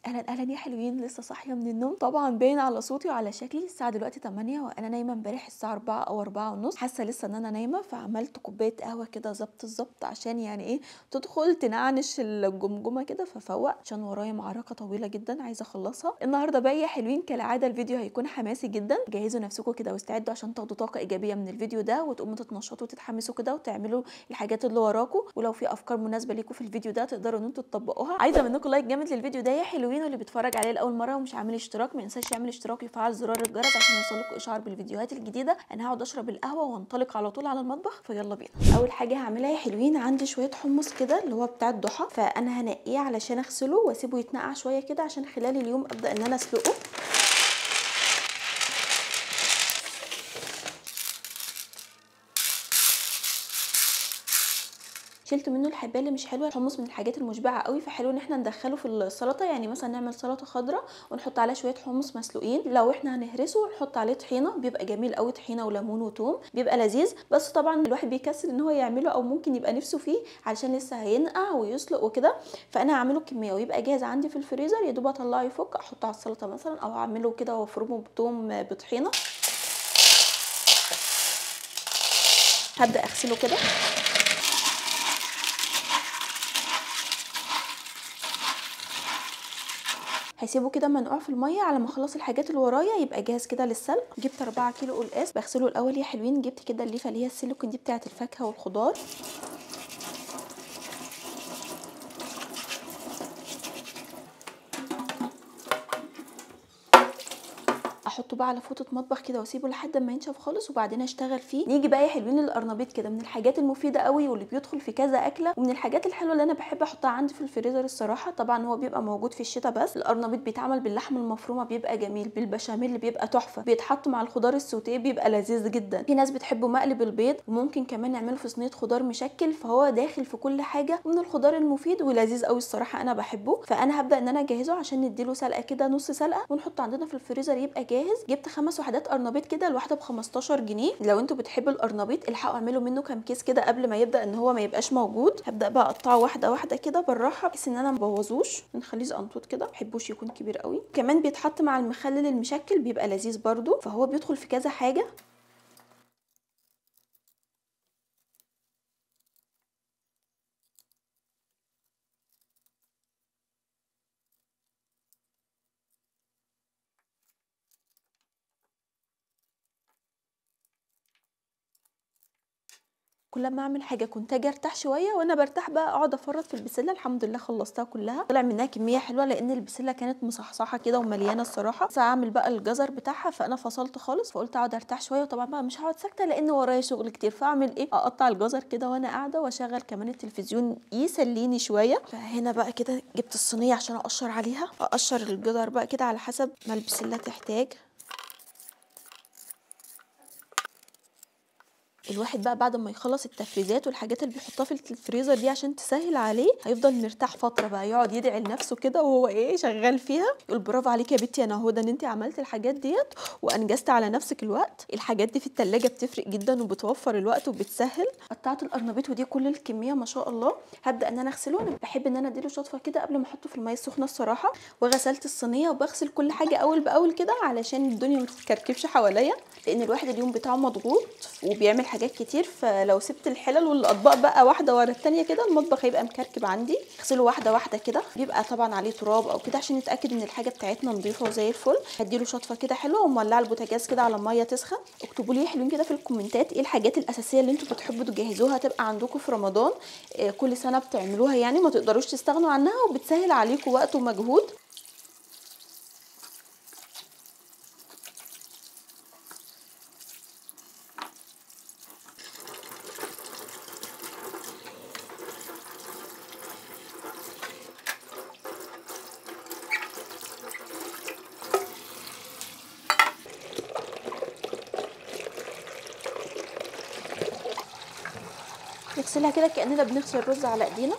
اهلا اهلا يا حلوين، لسه صاحيه من النوم. طبعا باين على صوتي وعلى شكلي. الساعه دلوقتي 8 وانا نايمه امبارح الساعه 4 او 4 ونص. حاسه لسه ان انا نايمه، فعملت كوبايه قهوه كده ظبط الظبط عشان يعني ايه تدخل تنعنش الجمجمه كده ففوق، عشان ورايا معركه طويله جدا عايزه اخلصها النهارده. بقى يا حلوين كالعاده الفيديو هيكون حماسي جدا، جهزوا نفسكم كده واستعدوا عشان تاخدوا طاقه ايجابيه من الفيديو ده وتقوموا تتنشطوا وتتحمسوا كده وتعملوا الحاجات اللي وراكم. ولو في افكار مناسبه ليكم في الفيديو ده تقدروا ان انتوا تطبقوها. عايزه منكم لايك جامد للفيديو ده يا حلوين، واللي بيتفرج عليه لاول مره ومش عامل اشتراك ما ينساش يعمل اشتراك ويفعل زرار الجرس عشان يوصلكوا اشعار بالفيديوهات الجديده. انا هقعد اشرب القهوه وانطلق على طول على المطبخ، فيلا بينا. اول حاجه هعملها يا حلوين، عندي شويه حمص كده اللي هو بتاع الضحى، فانا هنقيه علشان اغسله واسيبه يتنقع شويه كده عشان خلال اليوم ابدا ان انا اسلقه. شلت منه الحبايه اللي مش حلوه. الحمص من الحاجات المشبعه قوي، فحلو ان احنا ندخله في السلطه. يعني مثلا نعمل سلطه خضراء ونحط عليها شويه حمص مسلوقين، لو احنا هنهرسه نحط عليه طحينه بيبقى جميل قوي، طحينه وليمون وتوم بيبقى لذيذ. بس طبعا الواحد بيكسل ان هو يعمله او ممكن يبقى نفسه فيه علشان لسه هينقع ويسلق وكده، فانا هعمله كميه ويبقى جاهز عندي في الفريزر، يا دوب اطلعه يفك احطه على السلطه مثلا، او اعمله كده وافرمه بتوم بطحينه. هبدا اغسله كده. هسيبه كده منقوع في الميه على ما اخلص الحاجات اللي ورايا يبقى جاهز كده للسلق. جبت 4 كيلو قلقاس بغسله الاول يا حلوين. جبت كده الليفه اللي هي السيليكون دي بتاعه الفاكهه والخضار. احطه بقى على فوطه مطبخ كده واسيبه لحد ما ينشف خالص وبعدين اشتغل فيه. نيجي بقى يا حلوين للقرنبيط، كده من الحاجات المفيده قوي واللي بيدخل في كذا اكله، ومن الحاجات الحلوه اللي انا بحب احطها عندي في الفريزر الصراحه. طبعا هو بيبقى موجود في الشتاء بس. القرنبيط بيتعمل باللحمه المفرومه بيبقى جميل، بالبشاميل بيبقى تحفه، بيتحط مع الخضار السوتيه بيبقى لذيذ جدا. في ناس بتحبه مقلي بالبيض، وممكن كمان نعمله في صينيه خضار مشكل، فهو داخل في كل حاجه من الخضار المفيد ولذيذ قوي الصراحه، انا بحبه. فانا هبدا ان انا اجهزه عشان نديله سلقه كده نص سلقه ونحطه عندنا في الفريزر يبقى جاهز. جبت 5 وحدات قرنبيط كده، الواحده ب 15 جنيه. لو انتوا بتحبوا القرنبيط الحقوا اعملوا منه كام كيس كده قبل ما يبدا ان هو ما يبقاش موجود. هبدا بقى اقطعه واحده واحده كده بالراحه بحيث ان انا ما ابوظوش، نخليه زقنطوط كده، ما بحبوش يكون كبير قوي. كمان بيتحط مع المخلل المشكل بيبقى لذيذ برده، فهو بيدخل في كذا حاجه. كل ما اعمل حاجه كنت اجي ارتاح شويه، وانا برتاح بقى اقعد افرط في البسله. الحمد لله خلصتها كلها، طلع منها كميه حلوه لان البسله كانت مصحصحه كده ومليانه الصراحه. بس اعمل بقى الجزر بتاعها، فانا فصلت خالص فقلت اقعد ارتاح شويه. وطبعا بقى مش هقعد ساكته لان ورايا شغل كتير، فاعمل ايه؟ اقطع الجزر كده وانا قاعده واشغل كمان التلفزيون يسليني شويه. فهنا بقى كده جبت الصينيه عشان اقشر عليها، اقشر الجزر بقى كده على حسب ما البسله تحتاج. الواحد بقى بعد ما يخلص التفريزات والحاجات اللي بيحطها في الفريزر دي عشان تسهل عليه، هيفضل مرتاح فتره بقى، يقعد يدعي لنفسه كده وهو ايه شغال فيها، يقول برافو عليكي يا بنتي يا نهوده ان انت عملتي الحاجات ديت وانجزت على نفسك الوقت. الحاجات دي في التلاجة بتفرق جدا وبتوفر الوقت وبتسهل. قطعت القرنبيط ودي كل الكميه ما شاء الله. هبدا ان انا اغسله. انا بحب ان انا اديله شطفه كده قبل ما احطه في الميه السخنه الصراحه. وغسلت الصينيه وبغسل كل حاجه اول باول كده علشان الدنيا ما تتكركبش حواليا، لان الواحد اليوم بتاعه مضغوط وبيعمل حاجات كتير. فلو سبت الحلل والاطباق بقى واحده ورا التانيه كده المطبخ هيبقى مكركب عندي. اغسله واحده واحده كده، بيبقى طبعا عليه تراب او كده عشان نتاكد ان الحاجه بتاعتنا نظيفه وزي الفل. هديله شطفه كده حلوه ومولعه البوتاجاز كده على ميه تسخن. اكتبوا لي حلوين كده في الكومنتات ايه الحاجات الاساسيه اللي انتوا بتحبوا تجهزوها تبقى عندكم في رمضان، كل سنه بتعملوها يعني ما تقدروش تستغنوا عنها وبتسهل عليكم وقت ومجهود. نغسلها كده كأننا بنغسل رز على ايدينا.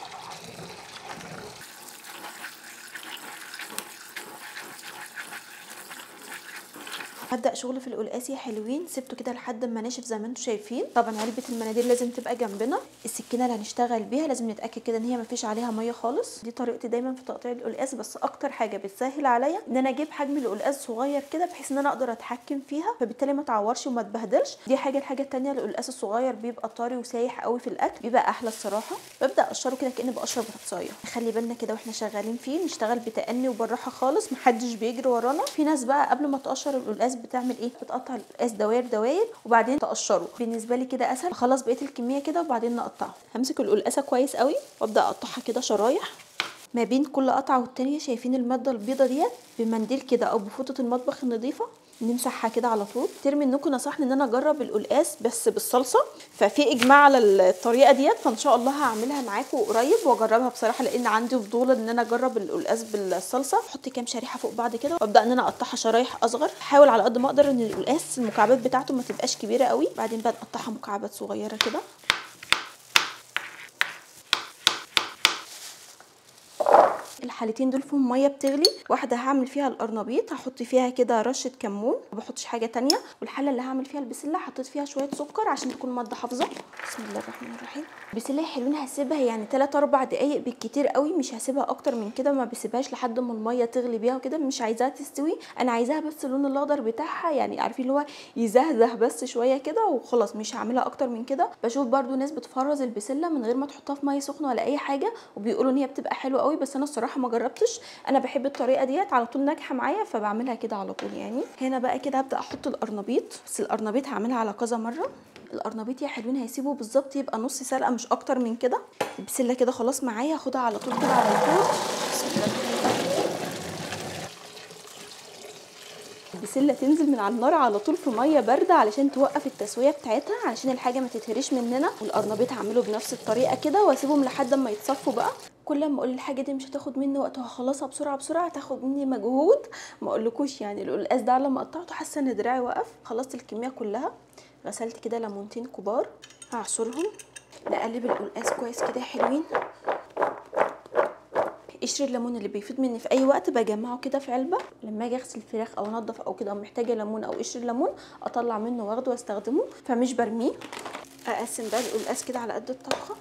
هبدا شغل في القلقاس يا حلوين. سبته كده لحد ما ناشف زي ما انتم شايفين. طبعا علبه المناديل لازم تبقى جنبنا. السكينه اللي هنشتغل بيها لازم نتاكد كده ان هي مفيش عليها ميه خالص. دي طريقتي دايما في تقطيع القلقاس، بس اكتر حاجه بتسهل عليا ان انا اجيب حجم القلقاس صغير كده بحيث ان انا اقدر اتحكم فيها، فبالتالي ما تعورش وما تبهدلش. دي حاجه. الحاجه الثانيه القلقاس الصغير بيبقى طري وسايح قوي في الاكل، بيبقى احلى الصراحه. ببدا اقشره كده كاني بقشر بطاطسايه. خلي بالنا كده واحنا شغالين فيه، نشتغل بتأني وبالراحه خالص، محدش بيجري ورانا. في ناس بقى قبل ما تقشر القلقاس بتعمل ايه؟ بتقطع القلقاس دواير دواير وبعدين تقشره. بالنسبه لي كده اسهل. خلاص بقيه الكميه كده وبعدين نقطعه. همسك القلقاسه كويس قوي وابدا اقطعها كده شرايح. ما بين كل قطعه والتانيه شايفين الماده البيضه ديت؟ بمنديل كده او بفوطه المطبخ النظيفه نمسحها كده على طول. كتير منكم نصحني ان انا اجرب القلقاس بس بالصلصه، ففي اجماع على الطريقه ديت، فان شاء الله هعملها معاكم قريب واجربها بصراحه، لان عندي فضول ان انا اجرب القلقاس بالصلصه. احط كام شريحه فوق بعض كده وابدا ان انا اقطعها شرايح اصغر. احاول على قد ما اقدر ان القلقاس المكعبات بتاعته ما تبقاش كبيره قوي. بعدين بقى نقطعها مكعبات صغيره كده. الحالتين دول فيهم ميه بتغلي. واحده هعمل فيها القرنبيط، هحط فيها كده رشه كمون، ما بحطش حاجه تانية. والحله اللي هعمل فيها البسله حطيت فيها شويه سكر عشان تكون ماده حافظه. بسم الله الرحمن الرحيم. البسله يا حلوين هسيبها يعني 3 4 دقايق بالكتير قوي، مش هسيبها اكتر من كده. ما بسيبهاش لحد ما الميه تغلي بيها وكده، مش عايزاها تستوي. انا عايزاها بس اللون الاخضر بتاعها يعني عارفين اللي هو يزهزه بس شويه كده وخلاص، مش هعملها اكتر من كده. بشوف برده ناس بتفرز البسله من غير ما تحطها في ميه سخنه ولا اي حاجه، وبيقولوا ان هي بتبقى حلوه قوي، بس انا الصراحه ما جربتش. انا بحب الطريقه ديت على طول ناجحه معايا، فبعملها كده على طول يعني. هنا بقى كده هبدا احط القرنبيط، بس القرنبيط هعملها على كذا مره. القرنبيط يا حلوين هيسيبه بالظبط يبقى نص سلقه مش اكتر من كده. البسله كده خلاص معايا، هاخدها على طول كده على طول. بسم الله الرحمن الرحيم. البسله تنزل من على النار على طول في ميه بارده علشان توقف التسويه بتاعتها، علشان الحاجه ما تتهريش مننا. والقرنبيط هعمله بنفس الطريقه كده واسيبهم لحد ما يتصفوا بقى. كل ما اقول الحاجه دي مش هتاخد مني وقت وهخلصها بسرعه بسرعه، هتاخد مني مجهود ما اقولكوش يعني. القلقاس ده لما قطعته حاسه ان دراعي وقف. خلصت الكميه كلها. غسلت كده ليمونتين كبار هعصرهم. نقلب القلقاس كويس كده يا حلوين. قشر الليمون اللي بيفيد مني في اي وقت بجمعه كده في علبه، لما اجي اغسل الفراخ او انضف او كده او محتاجه ليمون او قشر الليمون اطلع منه واخده واستخدمه، فمش برميه. اقسم بقى القلقاس كده على قد الطبخه.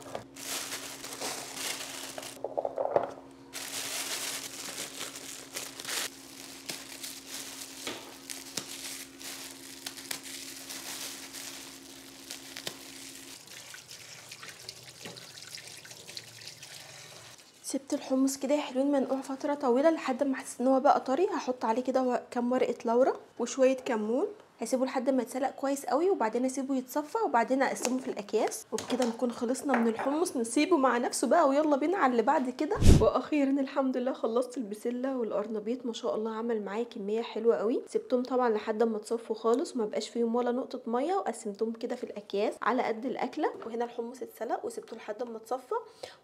سبت الحمص كده يا حلوين منقوع فتره طويله لحد ما احس ان هو بقى طري. هحط عليه كده كام ورقه لورا وشويه كمون. هسيبه لحد ما يتسلق كويس قوي وبعدين اسيبه يتصفى وبعدين اقسمه في الاكياس. وبكده نكون خلصنا من الحمص. نسيبه مع نفسه بقى ويلا بينا على اللي بعد كده. واخيرا الحمد لله خلصت البسله والقرنبيط. ما شاء الله عمل معايا كميه حلوه قوي. سبتهم طبعا لحد ما اتصفوا خالص وما بقاش فيهم ولا نقطه ميه، وقسمتهم كده في الاكياس على قد الاكله. وهنا الحمص اتسلق وسبته لحد ما اتصفى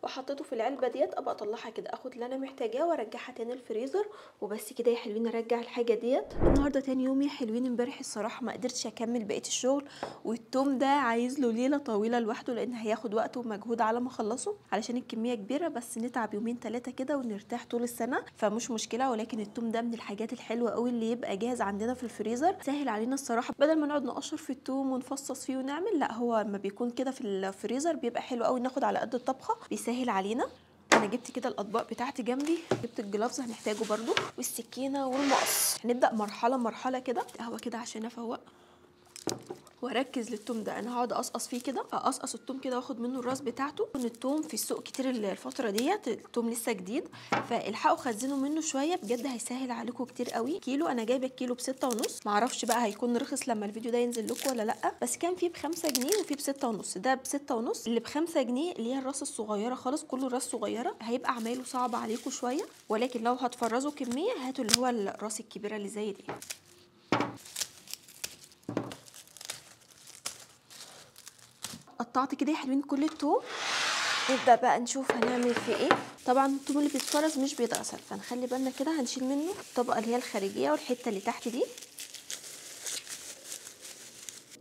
وحطيته في العلبه ديت. ابقى اطلعها كده اخد اللي انا محتاجاه وارجعها تاني الفريزر. وبس كده يا حلوين ارجع الحاجه ديت. النهارده تاني يوم يا حلوين. امبارح الصراحه ما قدرتش اكمل بقيه الشغل، والتوم ده عايز له ليله طويله لوحده لان هياخد وقت ومجهود على ما اخلصه علشان الكميه كبيره. بس نتعب يومين 3 كده ونرتاح طول السنه فمش مشكله. ولكن التوم ده من الحاجات الحلوه قوي اللي يبقى جاهز عندنا في الفريزر، سهل علينا الصراحه. بدل ما نقعد نقشر في التوم ونفصص فيه ونعمل، لا هو لما بيكون كده في الفريزر بيبقى حلو قوي. ناخد على قد الطبخه بيسهل علينا. انا جبت كده الاطباق بتاعتي جنبي، جبت الجلافز هنحتاجه برده والسكينه والمقص. هنبدا مرحله مرحله كده. قهوه كده عشان افوق واركز للتوم ده. انا هقعد اقصقص فيه كده، اقصقص التوم كده واخد منه الراس بتاعته. ان التوم في السوق كتير الفتره ديت، التوم لسه جديد، فالحقوا خزنوا منه شويه بجد هيسهل عليكم كتير قوي. كيلو انا جايبه الكيلو ب6.5. معرفش بقى هيكون رخص لما الفيديو ده ينزل لكم ولا لا، بس كان فيه ب5 جنيه وفيه ب6.5. ده ب6.5. اللي ب5 جنيه اللي هي الراس الصغيره خالص، كله راس صغيره. هيبقى عمايله صعب عليكم شويه، ولكن لو هتفرزوا كميه هاتوا اللي هو الراس الكبيره اللي زي دي. قطعت كده يا حلوين كل التوم. نبدا بقى نشوف هنعمل فيه ايه. طبعا التوم اللي بيتفرز مش بيتغسل، فنخلي بالنا كده. هنشيل منه الطبقه اللي هي الخارجيه والحته اللي تحت دي.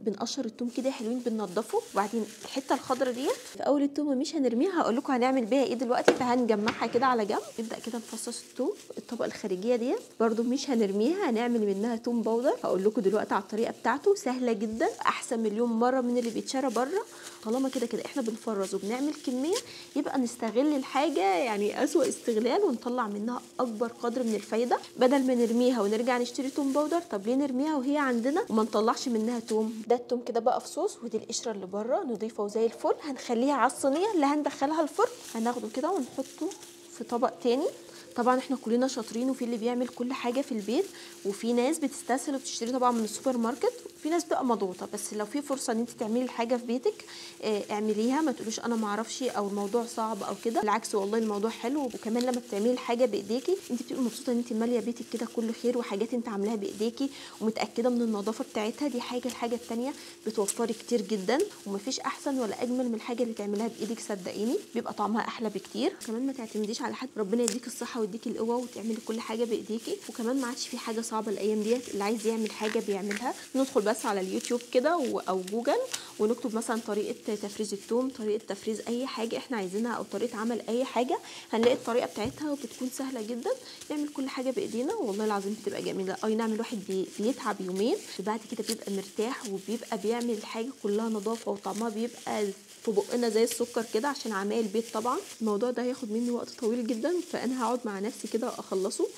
بنقشر التوم كده حلوين، بننضفه، وبعدين الحته الخضراء ديت في اول التومه مش هنرميها، هقول لكم هنعمل بيها ايه دلوقتي. فهنجمعها كده على جنب، نبدا كده نفصص التوم. الطبقه الخارجيه ديت برده مش هنرميها، هنعمل منها توم باودر. هقول لكم دلوقتي على الطريقه بتاعته، سهله جدا، احسن مليون مره من اللي بيتشرى بره. طالما كده كده احنا بنفرز وبنعمل كميه، يبقى نستغل الحاجه يعني اسوأ استغلال، ونطلع منها اكبر قدر من الفايده، بدل ما نرميها ونرجع نشتري توم باودر. طب ليه نرميها وهي عندنا وما نطلعش منها توم؟ ده التوم كده بقى فصوص، ودي القشره اللي بره نضيفه وزي الفل. هنخليها على الصينيه اللي هندخلها الفرن، هناخده كده ونحطه في طبق تاني. طبعا احنا كلنا شاطرين، وفي اللي بيعمل كل حاجه في البيت، وفي ناس بتستسهل وبتشتري طبعا من السوبر ماركت، في ناس بتبقى مضغوطه. بس لو في فرصه ان انت تعملي الحاجه في بيتك اعمليها، ما تقوليش انا ما اعرفش او الموضوع صعب او كده. بالعكس والله الموضوع حلو، وكمان لما بتعملي الحاجه بايديكي انت بتبقي مبسوطه ان انت ماليه بيتك كده كله خير وحاجات انت عاملاها بايديكي ومتاكده من النظافه بتاعتها. دي حاجه. الحاجه الثانيه بتوفري كتير جدا، ومفيش احسن ولا اجمل من الحاجه اللي تعملها بايدك، صدقيني بيبقى طعمها احلى بكتير. كمان ما تعتمديش على حد، ربنا يديك الصحه ويديك القوه وتعملي كل حاجه بايديكي. وكمان ما عادش في حاجه صعبه الايام ديت، اللي عايز يعمل حاجه بيعملها. ندخل بس على اليوتيوب كده او جوجل، ونكتب مثلا طريقه تفريز الثوم، طريقه تفريز اي حاجه احنا عايزينها، او طريقه عمل اي حاجه، هنلاقي الطريقه بتاعتها وبتكون سهله جدا. نعمل كل حاجه بايدينا والله العظيم بتبقى جميله. اي نعم الواحد بيتعب يومين، بعد كده بيبقى مرتاح وبيبقى بيعمل الحاجه كلها نظافه، وطعمها بيبقى في بقنا زي السكر كده، عشان عمايل البيت. طبعا الموضوع ده هياخد مني وقت طويل جدا، فانا هقعد مع نفسي كده اخلصه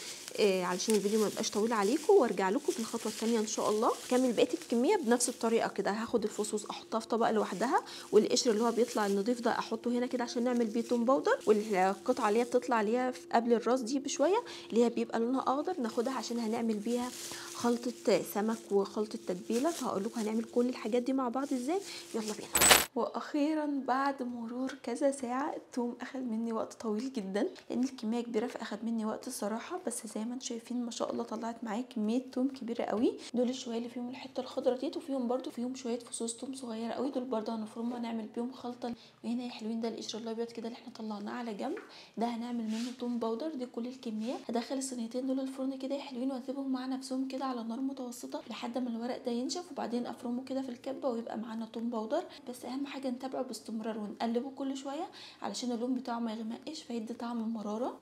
علشان الفيديو ما يبقاش طويل عليكم، وارجع لكم في الخطوه الثانيه ان شاء الله. كمل بقيه الكميه بنفس الطريقه كده. هاخد الفصوص احطها في طبق لوحدها، والقشر اللي هو بيطلع النضيف ده احطه هنا كده عشان نعمل بيه توم باودر، والقطعه اللي هي بتطلع اللي هي قبل الراس دي بشويه اللي هي بيبقى لونها اخضر ناخدها عشان هنعمل بيها خلطه سمك وخلطه تتبيله. فهقول لكم هنعمل كل الحاجات دي مع بعض ازاي. يلا بينا. واخيرا بعد مرور كذا ساعه التوم اخد مني وقت طويل جدا لان الكميه كبيره، فاخد مني وقت الصراحه. بس زي ما انتم شايفين ما شاء الله طلعت معايا كميه توم كبيره قوي. دول الشويه اللي فيهم الحته الخضراء ديت، وفيهم برده فيهم شويه فصوص توم صغيره قوي، دول برده هنفرمهم ونعمل بيهم خلطه. وهنا يا حلوين ده القشر الابيض كده اللي احنا طلعناه على جنب، ده هنعمل منه توم باودر. دي كل الكميه. هدخل الصينيتين دول الفرن كده يا حلوين، واسيبهم مع نفسهم كده على نار متوسطه لحد ما الورق ده ينشف، وبعدين افرمه كده في الكبه ويبقى معانا توم باودر. بس اهم حاجه نتابعه باستمرار ونقلبه كل شويه علشان اللون بتاعه ما يغمقش فيدي طعم مراره.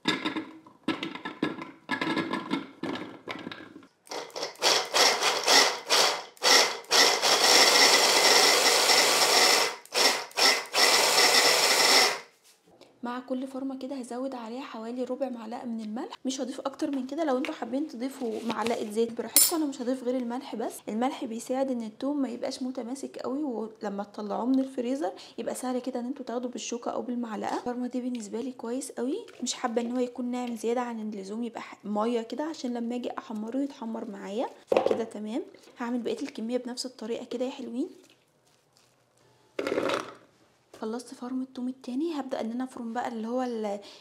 مع كل فرمه كده هزود عليها حوالي ربع معلقه من الملح، مش هضيف اكتر من كده. لو انتوا حابين تضيفوا معلقه زيت براحتكم، انا مش هضيف غير الملح بس. الملح بيساعد ان التوم ما يبقاش متماسك قوي، ولما تطلعوه من الفريزر يبقى سهل كده ان انتوا تاخدوا بالشوكه او بالمعلقه. الفرمه دي بالنسبه لي كويس قوي، مش حابه ان هو يكون ناعم زياده عن اللزوم، يبقى ميه كده عشان لما اجي احمره يتحمر معايا. كده تمام. هعمل بقيه الكميه بنفس الطريقه كده يا حلوين. خلصت فرم التوم التاني، هبدا ان انا افرم بقى اللي هو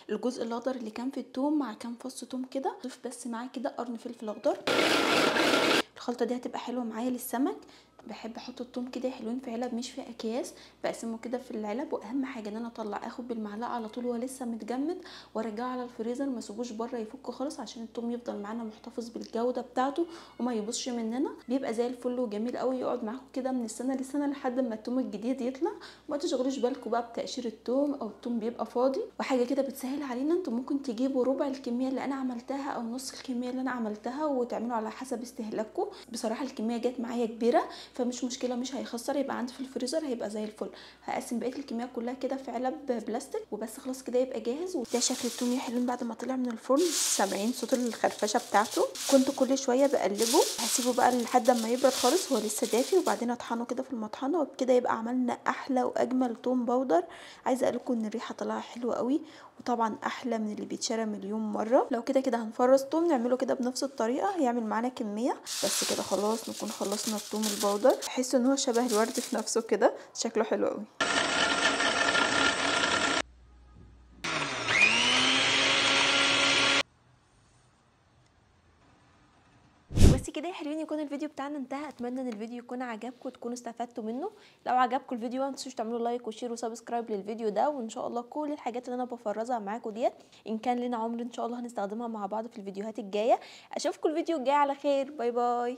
الجزء الاخضر اللي كان في التوم مع كام فص توم كده. اضيف بس معاه كده قرن فلفل اخضر. الخلطه دي هتبقى حلوه معايا للسمك. بحب احط الثوم كده حلوين في علب مش في اكياس، بقسمه كده في العلب. واهم حاجه ان انا اطلع اخد بالمعلقه على طول وهو لسه متجمد، وارجعه على الفريزر ما اسيبوش بره يفك خالص، عشان الثوم يفضل معانا محتفظ بالجوده بتاعته وما يبوظش مننا. بيبقى زي الفل وجميل قوي، يقعد معاكم كده من السنه لسنه لحد ما الثوم الجديد يطلع. وما تشغلوش بالكم بقى بتقشير الثوم او الثوم بيبقى فاضي. وحاجه كده بتسهل علينا، انتم ممكن تجيبوا ربع الكميه اللي انا عملتها او نص الكميه اللي انا عملتها وتعملوا على حسب استهلاككم. بصراحه الكميه جت معايا كبيره فمش مشكله، مش هيخسر، يبقى عندي في الفريزر هيبقى زي الفل. هقسم بقيه الكميه كلها كده في علب بلاستيك وبس، خلاص كده يبقى جاهز. وده شكل التوم يا حلوين بعد ما طلع من الفرن. سامعين صوت الخرفشه بتاعته؟ كنت كل شويه بقلبه. هسيبه بقى لحد ما يبرد خالص، هو لسه دافي، وبعدين اطحنه كده في المطحنه، وبكده يبقى عملنا احلى واجمل توم باودر. عايزه اقول لكم ان الريحه طالعه حلوه قوي، وطبعا احلى من اللي بيتشرى مليون مره. لو كده كده هنفرز توم نعمله كده بنفس الطريقه، هيعمل معانا كميه. بس كده خلاص نكون خلصنا التوم البودر. تحسوا ان هو شبه الورد في نفسه كده، شكله حلو قوي. بس كده يا حلوين يكون الفيديو بتاعنا انتهى. اتمنى ان الفيديو يكون عجبكم وتكونوا استفدتوا منه. لو عجبكم الفيديو ما تنسوش تعملوا لايك وشير وسبسكرايب للفيديو ده. وان شاء الله كل الحاجات اللي انا بفرزها معاكم ديت ان كان لنا عمر ان شاء الله هنستخدمها مع بعض في الفيديوهات الجايه. اشوفكم الفيديو الجاي على خير. باي باي.